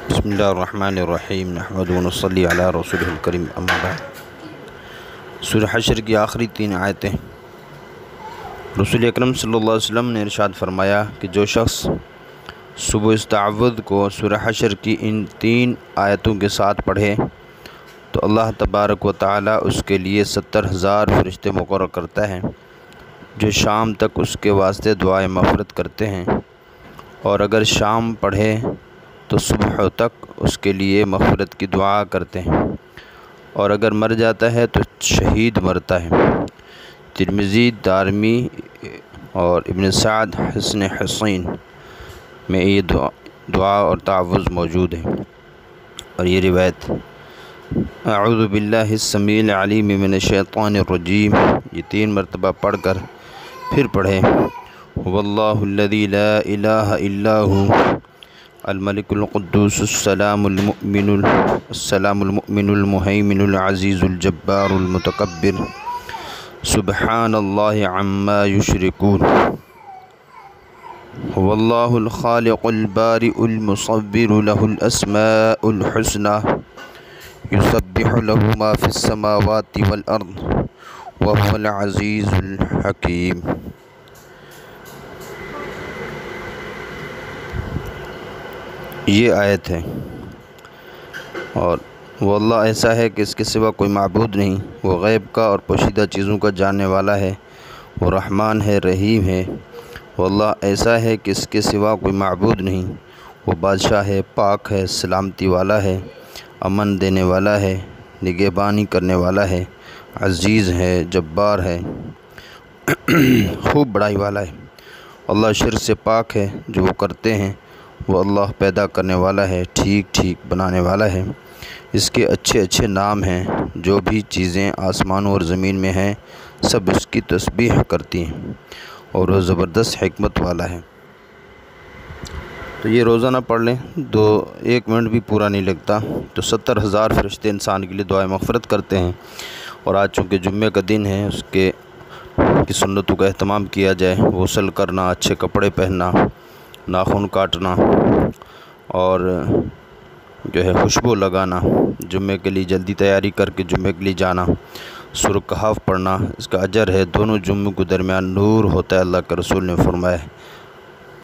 بسم اللہ الرحمن الرحیم نحمدہ ونصلی علی رسولہ الکریم اما بعد۔ سورہ حشر کی آخری 3 آیتیں۔ رسول اکرم صلی اللہ علیہ وسلم نے ارشاد فرمایا کہ جو شخص صبح استعوذ کو سورہ حشر کی ان 3 آیتوں کے ساتھ پڑھے تو اللہ تبارک و تعالی اس کے لیے 70,000 فرشتے مقرر کرتا ہے جو شام تک اس کے واسطے دعائے مغفرت کرتے ہیں، اور اگر شام پڑھے تو صبح تک اس کے لیے مغفرت کی دعا کرتے ہیں، اور اگر مر جاتا ہے تو شہید مرتا ہے۔ ترمذی، دارمی اور ابن سعد حسن حسین میں یہ دعا اور تعوذ موجود ہے۔ اور یہ روایت اعوذ باللہ السمیع العلیم من الشیطان الرجیم یہ 3 مرتبہ پڑھ کر پھر پڑھیں۔ واللہ الذی لا الہ الا ھو الملک القدوس السلام المؤمن المہیمن العزیز الجبار المتکبر سبحان اللہ عما یشرکون واللہ الخالق البارئ المصور له الاسماء الحسنى یسبح له ما فی السماوات والارض وهو العزیز الحکیم۔ یہ آیت ہے، اور وہ اللہ ایسا ہے کہ اس کے سوا کوئی معبود نہیں، وہ غیب کا اور پوشیدہ چیزوں کا جاننے والا ہے، وہ رحمان ہے، رحیم ہے۔ وہ اللہ ایسا ہے کہ اس کے سوا کوئی معبود نہیں، وہ بادشاہ ہے، پاک ہے، سلامتی والا ہے، امن دینے والا ہے، نگہبانی کرنے والا ہے، عزیز ہے، جبار ہے، خوب بڑائی والا ہے۔ اللہ شرک سے پاک ہے، جو وہ کرتے ہیں وہ اللہ پیدا کرنے والا ہے، ٹھیک ٹھیک بنانے والا ہے۔ اس کے اچھے اچھے نام ہیں، جو بھی چیزیں آسمانوں اور زمین میں ہیں سب اس کی تسبیح کرتی ہیں، اور وہ زبردست حکمت والا ہے۔ تو یہ روزانہ پڑھ لیں، 1 منٹ بھی پورا نہیں لگتا، تو 70,000 فرشتے انسان کے لیے دعائے مغفرت کرتے ہیں۔ اور آج چونکہ جمعے کا دن ہے، اس کی سنتوں کا اہتمام کیا جائے، غسل کرنا، اچھے کپڑے پہننا، ناخن کاٹنا، اور جو ہے خوشبو لگانا، جمعے کے لیے جلدی تیاری کر کے جمعے کے لیے جانا، سورہ کہف پڑھنا، اس کا اجر ہے۔ دونوں جمعوں کے درمیان نور ہوتا ہے، اللہ کے رسول نے فرمایا ہے۔